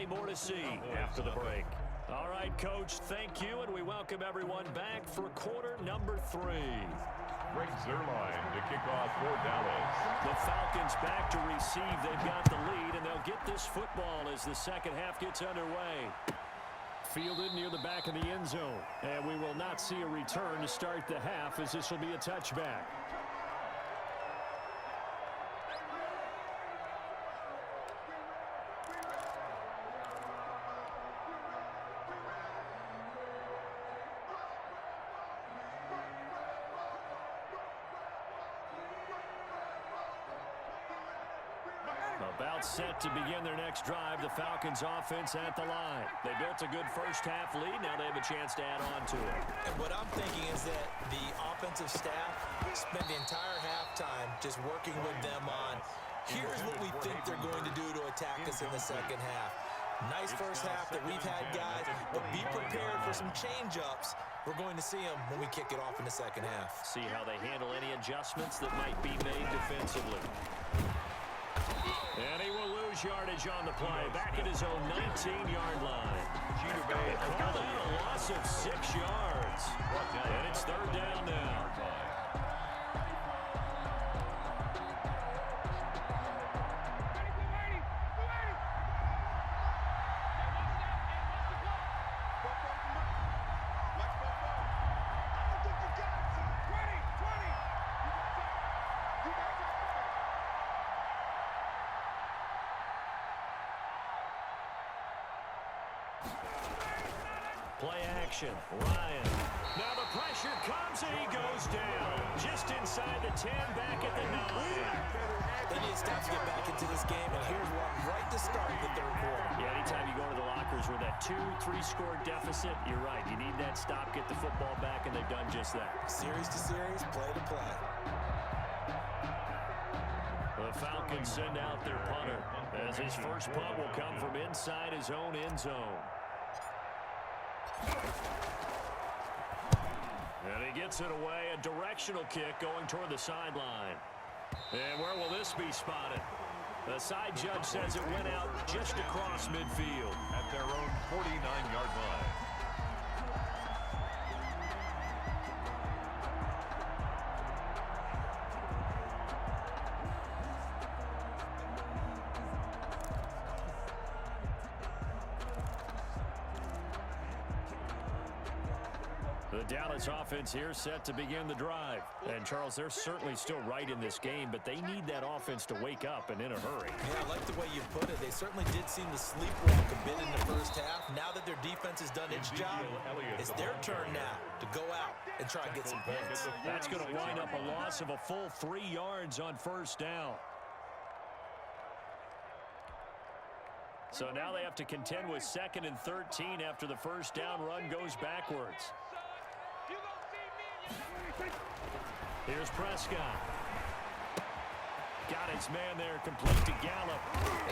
more to see after the break. All right, Coach, thank you, and we welcome everyone back for quarter number 3. Greg Zuerlein to kick off for Dallas. The Falcons back to receive. They've got the lead, and they'll get this football as the second half gets underway. Fielded near the back of the end zone, and we will not see a return to start the half, as this will be a touchback. About set to begin their next drive. The Falcons offense at the line. They built a good first half lead. Now they have a chance to add on to it. And what I'm thinking is that the offensive staff spent the entire halftime just working with them on, here's what we think they're going to do to attack us in the second half. Nice first half that we've had, guys, but be prepared for some change-ups. We're going to see them when we kick it off in the second half. See how they handle any adjustments that might be made defensively. And he will lose yardage on the play. Back at his own 19-yard line. Called out a loss of 6 yards. And it's third down now. Play action. Ryan. Now the pressure comes and he goes down. Just inside the 10, back at the 9. They need to stop to get back into this game, and here's one right to start the third quarter. Yeah, anytime you go to the lockers with that 2-3 score deficit, you're right. You need that stop, get the football back, and they've done just that. Series to series, play to play. The Falcons send out their punter as his first punt will come from inside his own end zone. And he gets it away, a directional kick going toward the sideline. And where will this be spotted? The side judge says it went out just across midfield. At their own 49-yard line. The Dallas offense here set to begin the drive. And, Charles, they're certainly still right in this game, but they need that offense to wake up and in a hurry. Yeah, I like the way you put it. They certainly did seem to sleepwalk a bit in the first half. Now that their defense has done its job, it's their turn now to go out and try and get some points. That's going to wind up a loss of a full 3 yards on first down. So now they have to contend with 2nd and 13 after the first down run goes backwards. Here's Prescott. Got his man there, complete to Gallup.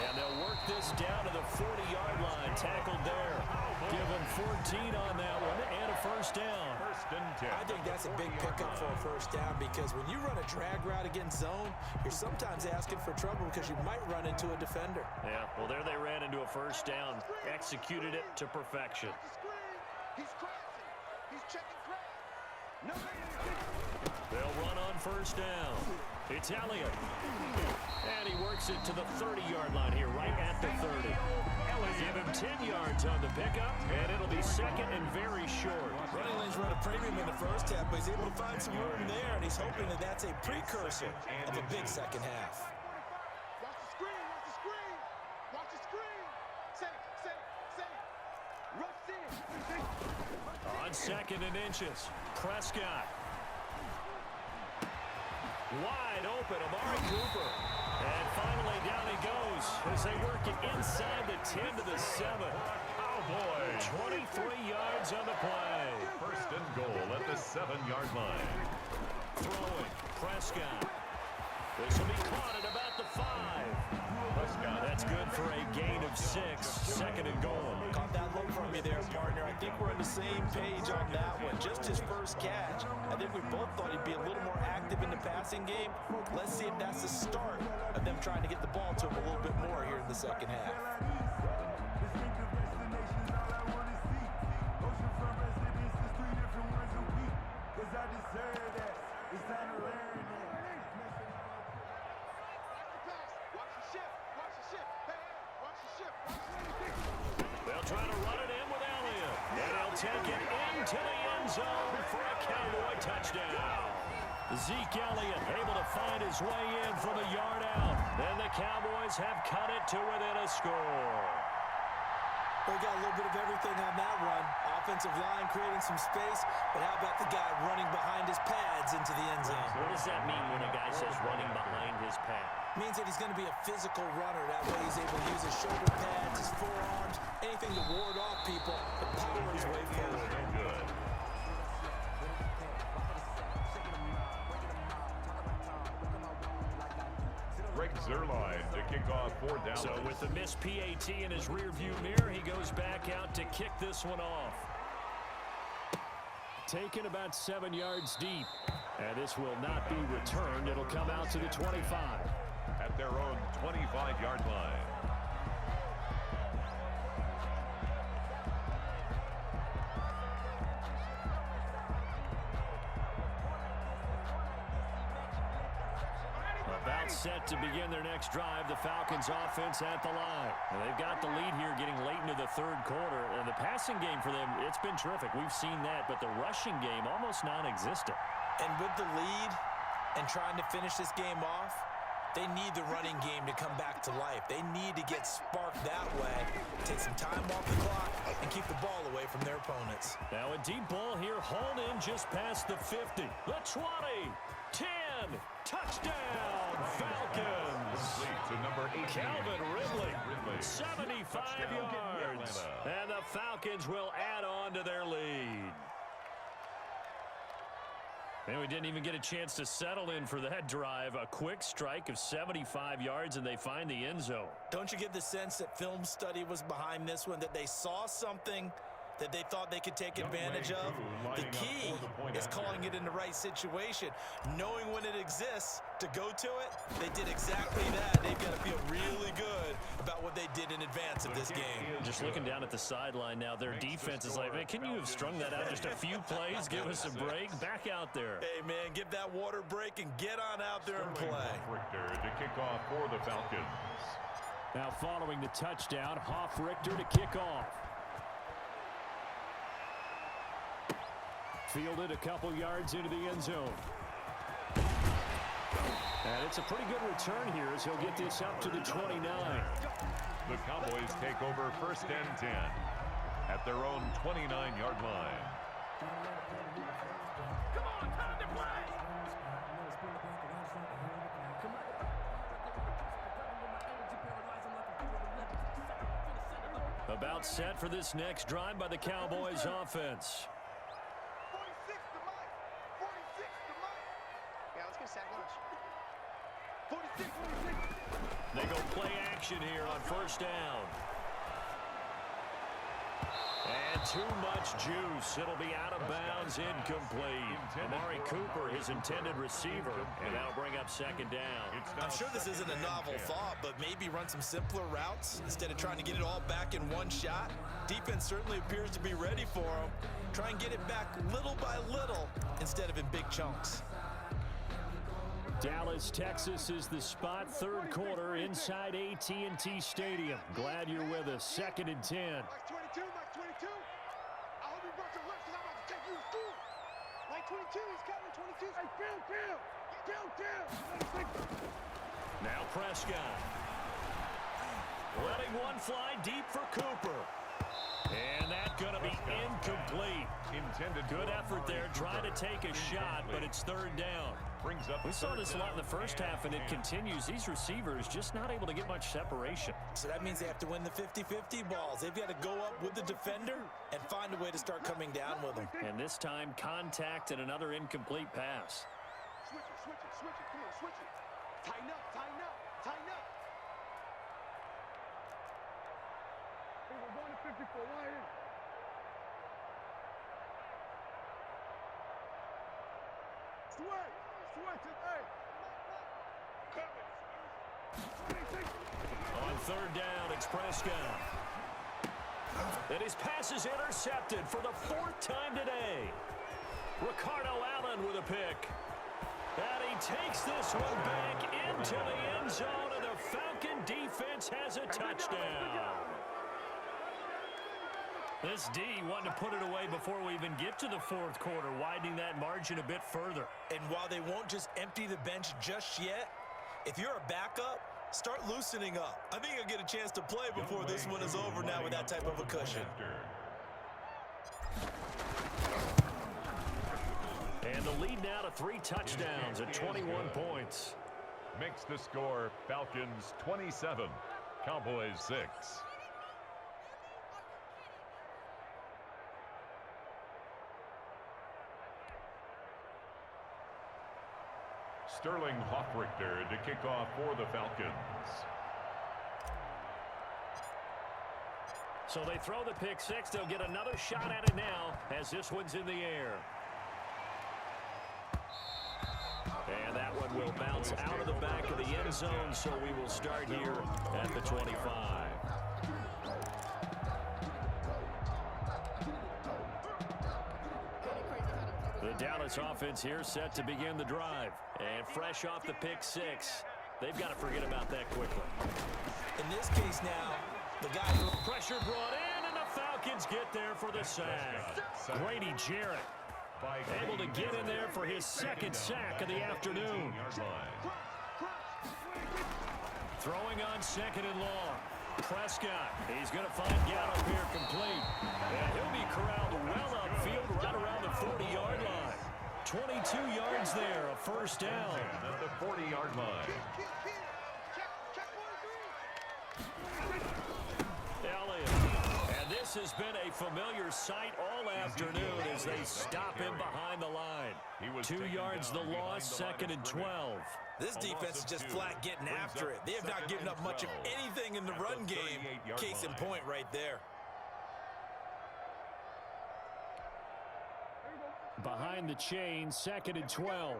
And they'll work this down to the 40-yard line. Tackled there. Give him 14 on that one and a first down. I think that's a big pickup for a first down because when you run a drag route against zone, you're sometimes asking for trouble because you might run into a defender. Yeah, well, there they ran into a first down. Executed it to perfection. He's crashing. He's checking crash. They'll run on first down. It's Elliott. And he works it to the 30-yard line here, right at the 30. Give him 10 yards on the pickup, and it'll be second and very short. Running lanes run a premium in the first half, but he's able to find some room there, and he's hoping that that's a precursor of a big second half. Watch the screen. Watch the screen. Watch the screen. Say. Rush in. On 2nd and inches, Prescott. Wide open, Amari Cooper. And finally down he goes as they work it inside the 10 to the 7. Oh, boy. 23 yards on the play. First and goal at the 7-yard line. Throwing, Prescott. This will be caught at about the 5. Prescott. That's good for a gain of 6. 2nd and goal. Caught that look from you there, partner. I think we're on the same page on that one. Just his first catch. I think we both thought he'd be a little more active in the passing game. Let's see if that's the start of them trying to get the ball to him a little bit more here in the second half. trying to run it in with Elliott. And he'll take it into the end zone for a Cowboy touchdown. Zeke Elliott able to find his way in from a yard out. And the Cowboys have cut it to within a score. We got a little bit of everything on that run. Offensive line creating some space, but how about the guy running behind his pads into the end zone? What does that mean when a guy says running behind his pad? Means that he's going to be a physical runner. That way he's able to use his shoulder pads, his forearms, anything to ward off people, to power his way forward. No good. Greg Zuerlein to kick off for Dallas. So with the missed PAT in his rearview mirror, he goes back out to kick this one off. Taken about 7 yards deep. And this will not be returned. It'll come out to the 25. At their own 25-yard line. About set to begin their next drive, the Falcons offense at the line. And they've got the lead here getting late into the third quarter. And the passing game for them, it's been terrific. We've seen that, but the rushing game almost non-existent. And with the lead and trying to finish this game off, they need the running game to come back to life. They need to get sparked that way, take some time off the clock, and keep the ball away from their opponents. Now a deep ball here, hauled in just past the 50. The 20, 10, touchdown, Falcons. To number 18. Calvin Ridley, 75 yards. And the Falcons will add on to their lead. And we didn't even get a chance to settle in for that drive. A quick strike of 75 yards, and they find the end zone. Don't you get the sense that film study was behind this one, that they saw something that they thought they could take advantage of? The key is calling it in the right situation, knowing when it exists to go to it. They did exactly that. They've got to feel really good about what they did in advance of this game. Just looking down at the sideline now, their defense is like, man, can you have strung that out just a few plays? Give us a break. Back out there. Hey, man, give that water break and get on out there and play. Richter to kick off for the Falcons. Now following the touchdown, Hoff Richter to kick off. Fielded a couple yards into the end zone. And it's a pretty good return here as he'll get this up to the 29. The Cowboys take over first and 10 at their own 29-yard line. Come on, time to play. About set for this next drive by the Cowboys offense. 46 to Mike. 46 to Mike. Yeah, let's get sack lunch. 46, 46. They go play action here on first down. And too much juice. It'll be out of bounds, incomplete. Amari Cooper, his intended receiver, and that'll bring up second down. I'm sure this isn't a novel thought, but maybe run some simpler routes instead of trying to get it all back in one shot. Defense certainly appears to be ready for them. Try and get it back little by little instead of in big chunks. Dallas, Texas is the spot. Third quarter inside AT&T Stadium. Glad you're with us. Second and 10. Mike 22, Mike 22. I hope you brought your lunch because I'm about to take you to school. Mike 22, he's coming. 22. Hey, Bill. Now Prescott. Letting one fly deep for Cooper. And that's going to be incomplete. Good effort there, trying to take a shot, but it's third down. We saw this a lot in the first half, and it continues. These receivers just not able to get much separation. So that means they have to win the 50-50 balls. They've got to go up with the defender and find a way to start coming down with them. And this time, contact and another incomplete pass. Switch it. Come on, switch it. Tighten up. Hey, we're going to 54. Why in? Switch it, hey. On third down, it's Prescott. And his pass is intercepted for the fourth time today. Ricardo Allen with a pick. And he takes this one back into the end zone, and the Falcon defense has a touchdown. This D wanting to put it away before we even get to the fourth quarter, widening that margin a bit further. And while they won't just empty the bench just yet, if you're a backup, start loosening up. I think you'll get a chance to play before this one is over now with that type of a cushion. And the lead now to 3 touchdowns at 21 points. Makes the score Falcons 27, Cowboys 6. Sterling Hoffrichter to kick off for the Falcons. So they throw the pick six. They'll get another shot at it now as this one's in the air. And that one will bounce out of the back of the end zone, so we will start here at the 25. The Dallas offense here set to begin the drive. And fresh off the pick six, they've got to forget about that quickly. In this case now, the guy... Pressure brought in, and the Falcons get there for the sack. Grady Jarrett able to get in there for his second sack of the afternoon. Throwing on second and long. Prescott, he's going to find Gallup here complete. And he'll be corralled well upfield right around the 40-yard line. 22 yards there, a first down. At the 40-yard line. Elliott. And this has been a familiar sight all afternoon as they stop him behind the line. 2 yards the loss, second and 12. This defense is just flat getting after it. They have not given up much of anything in the run game. Case in point right there. Behind the chain, second and 12.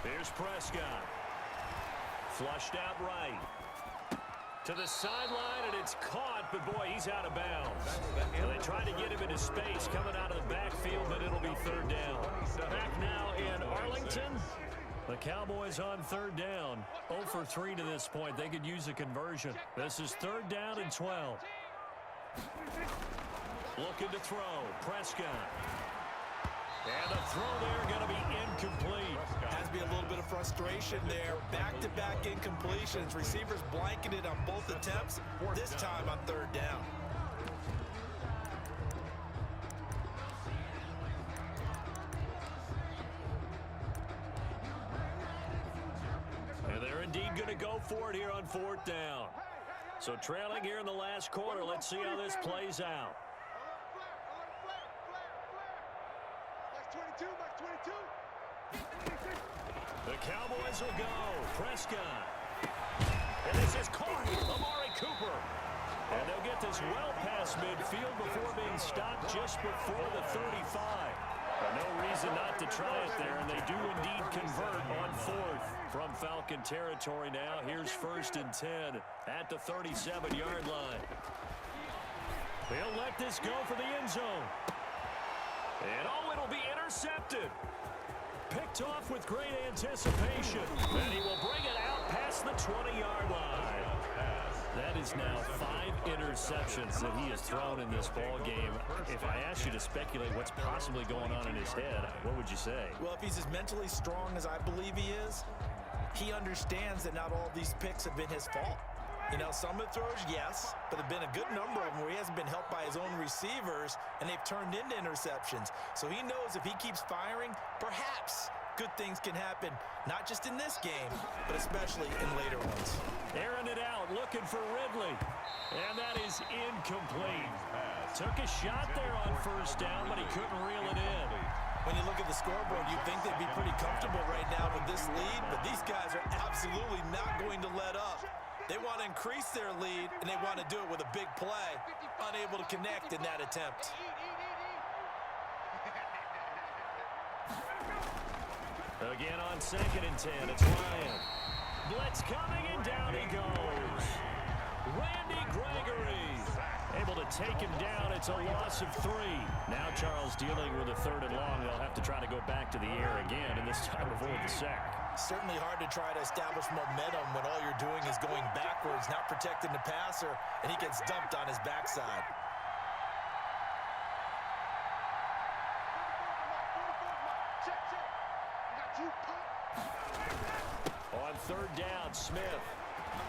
Here's Prescott. Flushed out right. To the sideline, and it's caught, but boy, he's out of bounds. So they tried to get him into space coming out of the backfield, but it'll be third down. Back now in Arlington. The Cowboys on third down. 0 for 3 to this point. They could use a conversion. This is third down and 12. Looking to throw. Prescott. And the throw there going to be incomplete. Has to be a little bit of frustration there. Back-to-back incompletions. Receivers blanketed on both attempts. This time on third down. And they're indeed going to go for it here on fourth down. So trailing here in the last quarter. Let's see how this plays out. The Cowboys will go. Prescott. And this is caught. Amari Cooper. And they'll get this well past midfield before being stopped just before the 35. But no reason not to try it there, and they do indeed convert on fourth from Falcon territory now. Here's first and 10 at the 37-yard line. They'll let this go for the end zone. And oh, it'll be intercepted. Picked off with great anticipation. And he will bring it out past the 20-yard line. That is now 5 interceptions that he has thrown in this ball game. If I asked you to speculate what's possibly going on in his head, what would you say? Well, if he's as mentally strong as I believe he is, he understands that not all these picks have been his fault. You know, some of the throws, yes, but there have been a good number of them where he hasn't been helped by his own receivers, and they've turned into interceptions. So he knows if he keeps firing, perhaps good things can happen, not just in this game, but especially in later ones. Airing it out, looking for Ridley. And that is incomplete. Took a shot there on first down, but he couldn't reel it in. When you look at the scoreboard, you'd think they'd be pretty comfortable right now with this lead, but these guys are absolutely not going to let up. They want to increase their lead, and they want to do it with a big play. Unable to connect in that attempt. Again on second and 10, it's Ryan. Blitz coming, and down he goes. Randy Gregory able to take him down. It's a loss of 3. Now Charles dealing with a third and long. They'll have to try to go back to the air again, and this time avoid the sack. Certainly hard to try to establish momentum when all you're doing is going backwards, not protecting the passer, and he gets dumped on his backside. On third down, Smith.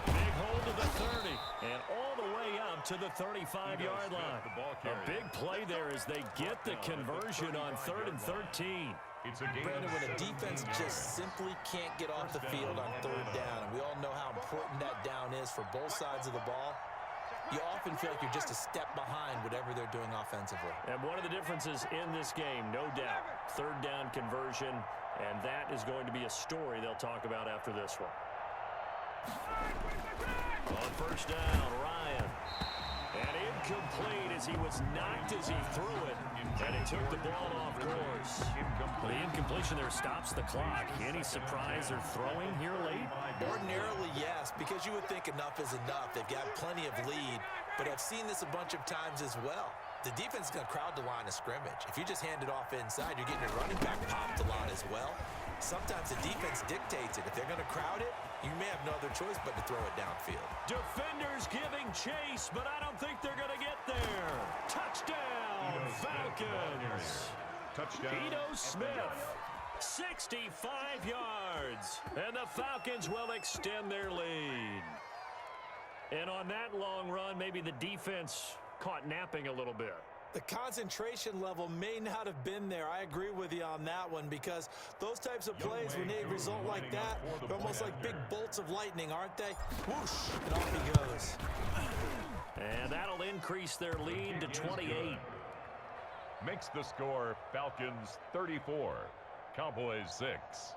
Big hold to the 30, and all the way up to the 35-yard line. A big play there as they get the conversion on 3rd and 13. Brandon, when a defense just simply can't get off the field on 3rd down, and we all know how important that down is for both sides of the ball, you often feel like you're just a step behind whatever they're doing offensively. And one of the differences in this game, no doubt, 3rd down conversion, and that is going to be a story they'll talk about after this one. On 1st down, Ryan. And incomplete as he was knocked as he threw it. And he took the ball off course. The incompletion there stops the clock. Any surprise or throwing here late? Ordinarily, yes, because you would think enough is enough. They've got plenty of lead, but I've seen this a bunch of times as well. The defense is going to crowd the line of scrimmage. If you just hand it off inside, you're getting your running back popped a lot as well. Sometimes the defense dictates it. If they're going to crowd it, you may have no other choice but to throw it downfield. Defenders giving chase, but I don't think they're going to get there. Touchdown, Falcons. Touchdown. Ito Smith, 65 yards, and the Falcons will extend their lead. And on that long run, maybe the defense caught napping a little bit. The concentration level may not have been there. I agree with you on that one, because those types of plays, when they result like that, they're almost like big bolts of lightning, aren't they? Whoosh, and off he goes. And that'll increase their lead to 28. Makes the score Falcons 34, Cowboys 6.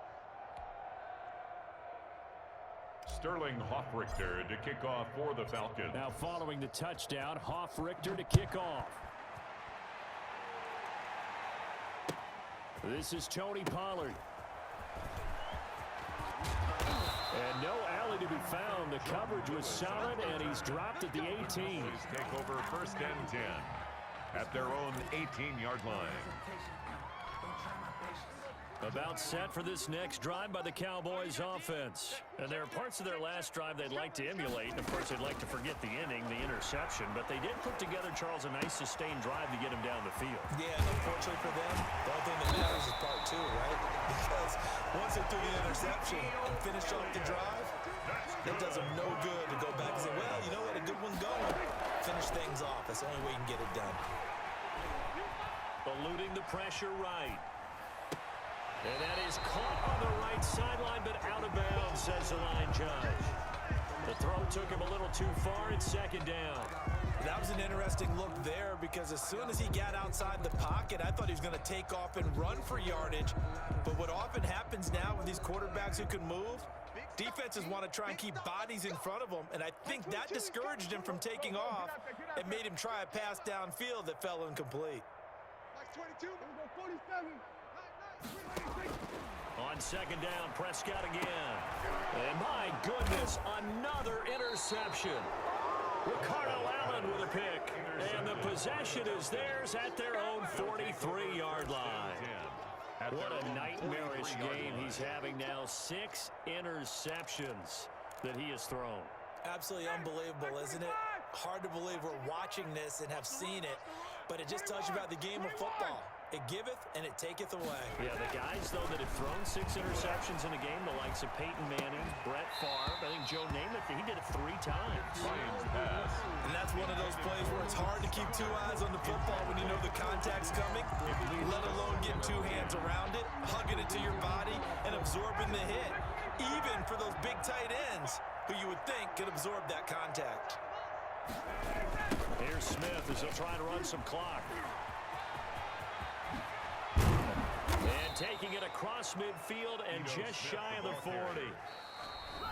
Sterling Hoffrichter to kick off for the Falcons. Now following the touchdown, Hoffrichter to kick off. This is Tony Pollard. And no alley to be found. The coverage was solid, and he's dropped at the 18. Take over 1st and 10 at their own 18-yard line. About set for this next drive by the Cowboys offense. And there are parts of their last drive they'd like to emulate. And of course, they'd like to forget the inning, the interception. But they did put together, Charles, a nice sustained drive to get him down the field. Yeah, and unfortunately for them, the only thing that matters is part 2, right? Because once they threw the interception and finished off the drive, it does them no good to go back and say, well, you know what, a good one going. Finish things off. That's the only way you can get it done. Eluding the pressure right. And that is caught on the right sideline, but out of bounds, says the line judge. The throw took him a little too far. It's 2nd down. That was an interesting look there, because as soon as he got outside the pocket, I thought he was going to take off and run for yardage. But what often happens now with these quarterbacks who can move, defenses want to try and keep bodies in front of them, and I think that discouraged him from taking off and made him try a pass downfield that fell incomplete. Like 22, 47. On 2nd down, Prescott again. And my goodness, another interception. Ricardo Allen with a pick. And the possession is theirs at their own 43-yard line. What a nightmarish game he's having now. 6 interceptions that he has thrown. Absolutely unbelievable, isn't it? Hard to believe we're watching this and have seen it, but it just tells you about the game of football. It giveth and it taketh away. Yeah, the guys, though, that have thrown 6 interceptions in a game, the likes of Peyton Manning, Brett Favre, I think Joe Namath, he did it 3 times. Ryan's pass. And that's one of those plays where it's hard to keep 2 eyes on the football when you know the contact's coming, let alone getting 2 hands around it, hugging it to your body, and absorbing the hit. Even for those big tight ends who you would think could absorb that contact. Here's Smith as he'll try to run some clock. And taking it across midfield and just shy of the 40.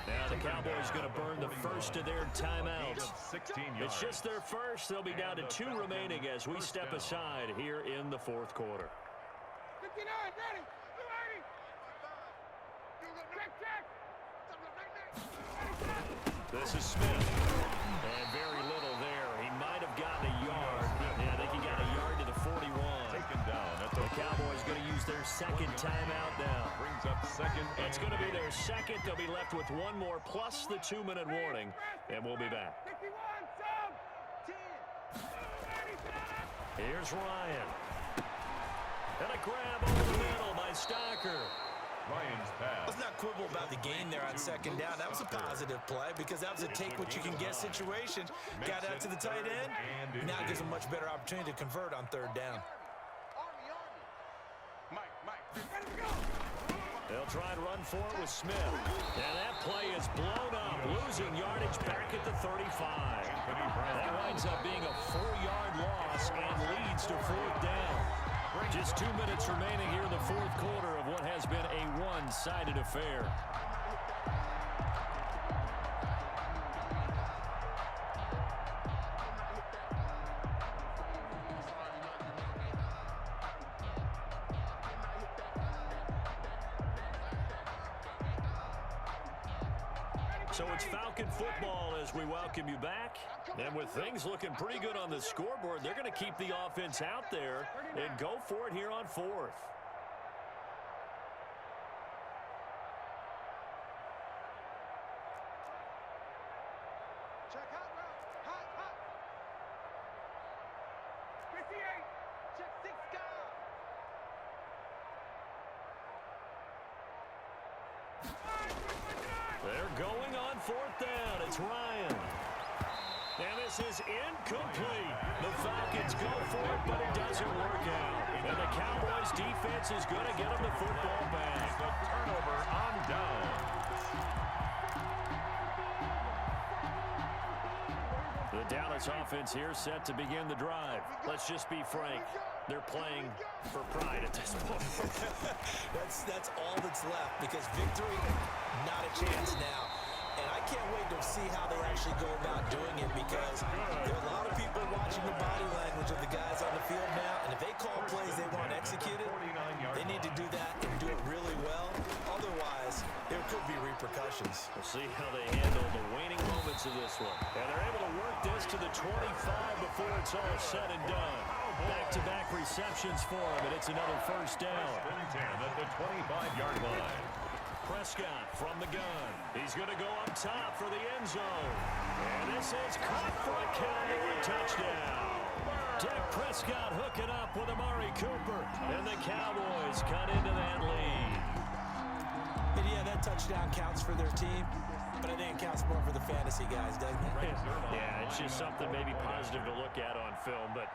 Now the Cowboys going to burn the first of their timeouts. 16 yards. It's just their first. They'll be down to 2 remaining as we step aside here in the 4th quarter. 59, ready. This is Smith. And very little there. He might have gotten a yard. Yeah, I think he got a yard to the 41. Taken down at The Cowboys going to use use their second timeout now. Brings up second. It's going to be their second. They'll be left with one more plus the 2-minute warning, and we'll be back. Here's Ryan. And a grab over the middle by Stocker. Ryan's pass. Let's not quibble about the gain there on second down. That was a positive play because that was a take-what-you-can-get situation. Got out to the tight end. Now gives a much better opportunity to convert on third down. They'll try and run for it with Smith. And that play is blown up, losing yardage back at the 35. That winds up being a 4-yard loss and leads to fourth down. Just 2 minutes remaining here in the fourth quarter of what has been a one-sided affair. So it's Falcon football as we welcome you back. And with things looking pretty good on the scoreboard, they're going to keep the offense out there and go for it here on fourth. Check hot route. Hot, hot. 58. Check 6 guy. They're going on fourth down. It's Ryan. And this is incomplete. The Falcons go for it, but it doesn't work out. And the Cowboys defense is going to get them the football back. The turnover on down. The Dallas offense here set to begin the drive. Let's just be frank. They're playing for pride at this point. That's all that's left because victory, not a chance now. And I can't wait to see how they actually go about doing it because there are a lot of people watching the body language of the guys on the field now. And if they call plays they want executed, they need to do that and do it really well. Otherwise, there could be repercussions. We'll see how they handle the waning moments of this one. And they're able to work this to the 25 before it's all said and done. Back-to-back receptions for him, and it's another first down. 10 at the 25-yard line. Prescott from the gun. He's going to go up top for the end zone. And this is caught for a count for a touchdown. Dak Prescott hooking up with Amari Cooper. And the Cowboys cut into that lead. And yeah, that touchdown counts for their team, but I think it counts more for the fantasy guys, doesn't it? Yeah, it's just something maybe positive to look at on film, but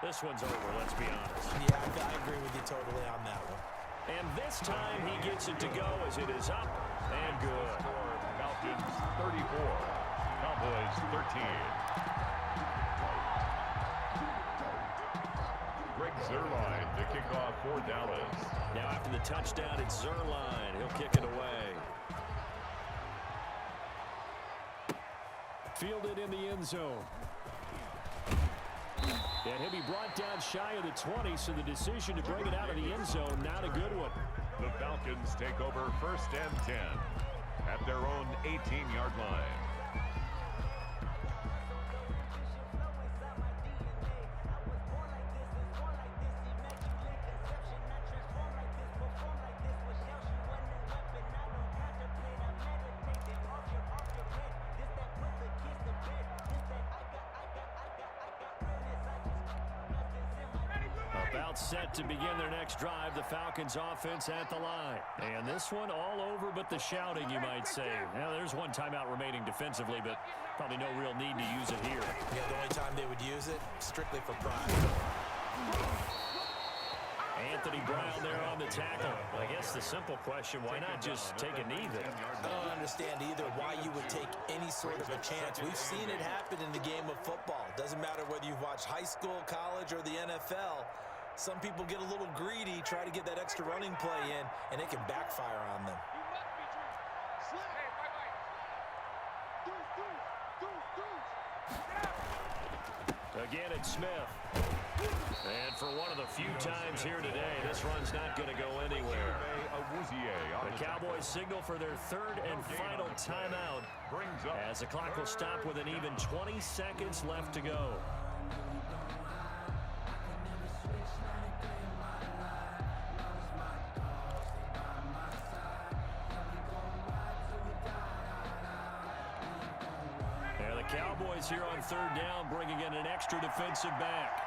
this one's over, let's be honest. Yeah, I agree with you totally on that one. And this time he gets it to go as it is up and good. Falcons 34, Cowboys 13. Greg Zuerlein to kick off for Dallas. Now after the touchdown, it's Zuerlein. He'll kick it away. Fielded in the end zone. And he'll be brought down shy of the 20, so the decision to bring it out of the end zone, not a good one. The Falcons take over first and 10 at their own 18-yard line. Set to begin their next drive, the Falcons offense at the line. And this one all over but the shouting, you might say. Now, there's one timeout remaining defensively, but probably no real need to use it here. Yeah, the only time they would use it, strictly for pride. Anthony Brown there on the tackle. I guess the simple question, why not just take a knee there? I don't understand either why you would take any sort of a chance. We've seen it happen in the game of football. Doesn't matter whether you've watched high school, college, or the NFL. Some people get a little greedy, try to get that extra running play in, and it can backfire on them. Again, it's Smith. And for one of the few times here today, this run's not going to go anywhere. The Cowboys signal for their third and final timeout as the clock will stop with an even 20 seconds left to go. Cowboys here on third down, bringing in an extra defensive back.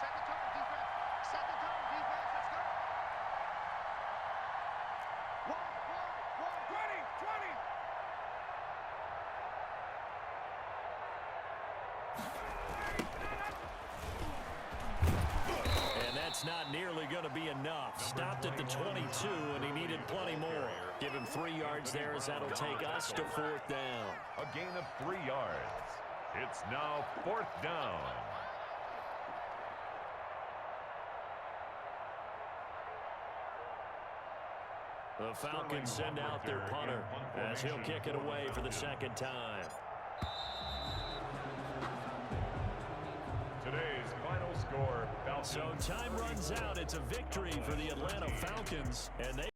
Second turn, defense. Second turn, defense. Let's go. 20. And that's not nearly going to be enough. Stopped at the 22, and he needed plenty more. Give him 3 yards there, as that'll take us to fourth down. A gain of 3 yards. It's now fourth down. The Falcons send out their punter as he'll kick it away for the second time. Today's final score, Falcons. So time runs out. It's a victory for the Atlanta Falcons, and they